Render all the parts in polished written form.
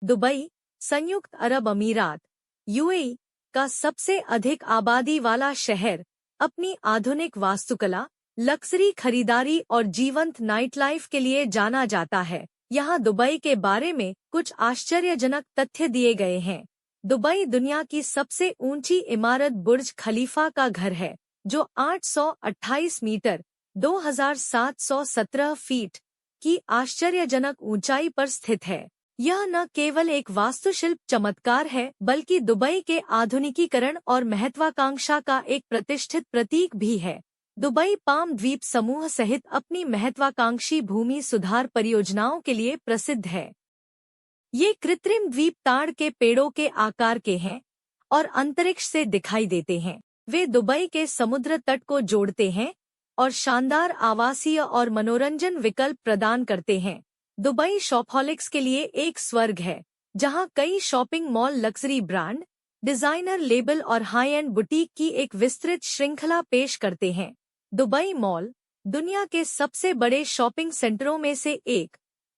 Dubai, संयुक्त अरब अमीरात, UAE का सबसे अधिक आबादी वाला शहर अपनी आधुनिक वास्तुकला, लक्जरी खरीदारी और जीवंत नाइटलाइफ के लिए जाना जाता है। यहाँ दुबई के बारे में कुछ आश्चर्यजनक तथ्य दिए गए हैं। दुबई दुनिया की सबसे ऊंची इमारत बुर्ज खलीफा का घर है, जो 828 मीटर 2717 फीट की आश्चर्यजनक ऊंचाई पर स्थित है। यह न केवल एक वास्तुशिल्प चमत्कार है, बल्कि दुबई के आधुनिकीकरण और महत्वाकांक्षा का एक प्रतिष्ठित प्रतीक भी है। दुबई पाम द्वीप समूह सहित अपनी महत्वाकांक्षी भूमि सुधार परियोजनाओं के लिए प्रसिद्ध है। ये कृत्रिम द्वीप ताड़ के पेड़ों के आकार के हैं और अंतरिक्ष से दिखाई देते हैं। वे दुबई के समुद्र तट को जोड़ते हैं और शानदार आवासीय और मनोरंजन विकल्प प्रदान करते हैं। दुबई शॉपहॉलिक्स के लिए एक स्वर्ग है, जहां कई shopping mall luxury brand, designer label और हाई एंड बुटीक की एक विस्तृत श्रृंखला पेश करते हैं। दुबई मॉल, दुनिया के सबसे बड़े शॉपिंग सेंटरों में से एक,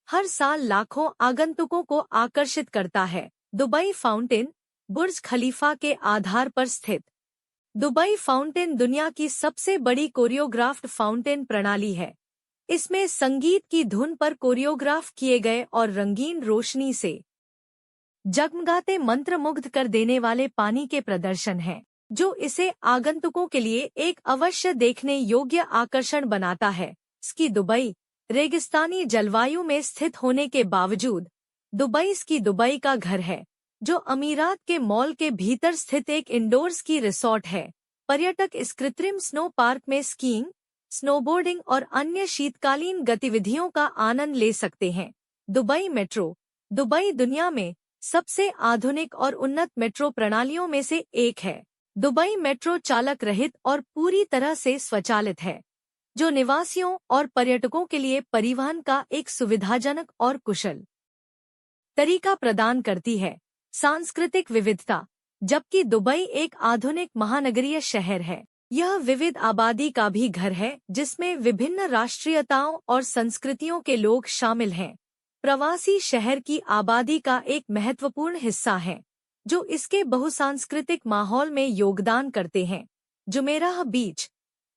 हर साल लाखों आगंतुकों को आकर्षित करता है। दुबई फाउंटेन, बुर्ज खलीफा के आधार पर स्थित। दुबई फाउंटेन दुनिया की सबसे बड़ी कोरियोग्राफ्ड फाउंटेन प्रणाली है। इसमें संगीत की धुन पर कोरियोग्राफ किए गए और रंगीन रोशनी से जगमगाते मंत्रमुग्ध कर देने वाले पानी के प्रदर्शन हैं, जो इसे आगंतुकों के लिए एक अवश्य देखने योग्य आकर्षण बनाता है। स्की दुबई, रेगिस्तानी जलवायु में स्थित होने के बावजूद, दुबई स्की दुबई का घर है, जो अमीरात के मॉल के भीतर स्थित एक इंडोर स्की रिसॉर्ट है। पर्यटक इस कृत्रिम स्नो पार्क में स्कीइंग, स्नोबोर्डिंग और अन्य शीतकालीन गतिविधियों का आनंद ले सकते हैं। दुबई मेट्रो, दुबई दुनिया में सबसे आधुनिक और उन्नत मेट्रो प्रणालियों में से एक है। दुबई मेट्रो चालक रहित और पूरी तरह से स्वचालित है, जो निवासियों और पर्यटकों के लिए परिवहन का एक सुविधाजनक और कुशल तरीका प्रदान करती है। सांस्कृतिक विविधता, जबकि दुबई एक आधुनिक महानगरीय शहर है, यह विविध आबादी का भी घर है, जिसमें विभिन्न राष्ट्रीयताओं और संस्कृतियों के लोग शामिल हैं। प्रवासी शहर की आबादी का एक महत्वपूर्ण हिस्सा है, जो इसके बहुसांस्कृतिक माहौल में योगदान करते हैं। जुमेराह बीच,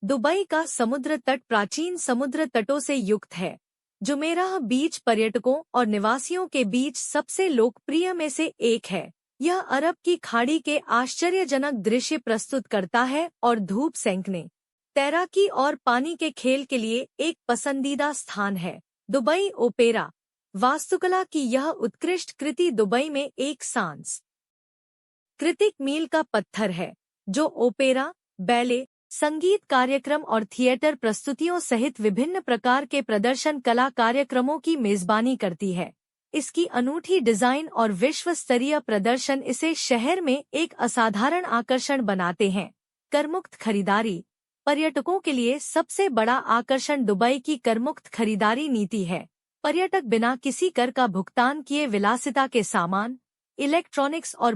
दुबई का समुद्र तट प्राचीन समुद्र तटों से युक्त है। जुमेराह बीच पर्यटकों और निवासियों के बीच सबसे लोकप्रिय में से एक है। यह अरब की खाड़ी के आश्चर्यजनक दृश्य प्रस्तुत करता है और धूप सेंकने, तैराकी और पानी के खेल के लिए एक पसंदीदा स्थान है। दुबई ओपेरा, वास्तुकला की यह उत्कृष्ट कृति दुबई में एक सांस्कृतिक मील का पत्थर है, जो ओपेरा, बैले, संगीत कार्यक्रम और थिएटर प्रस्तुतियों सहित विभिन्न प्रकार के प्रदर्शन कला कार्यक्रमों की मेजबानी करती है। इसकी अनूठी डिजाइन और विश्व स्तरीय प्रदर्शन इसे शहर में एक असाधारण आकर्षण बनाते हैं। करमुक्त खरीदारी, पर्यटकों के लिए सबसे बड़ा आकर्षण दुबई की करमुक्त खरीदारी नीति है। पर्यटक बिना किसी कर का भुगतान किए विलासिता के सामान, इलेक्ट्रॉनिक्स और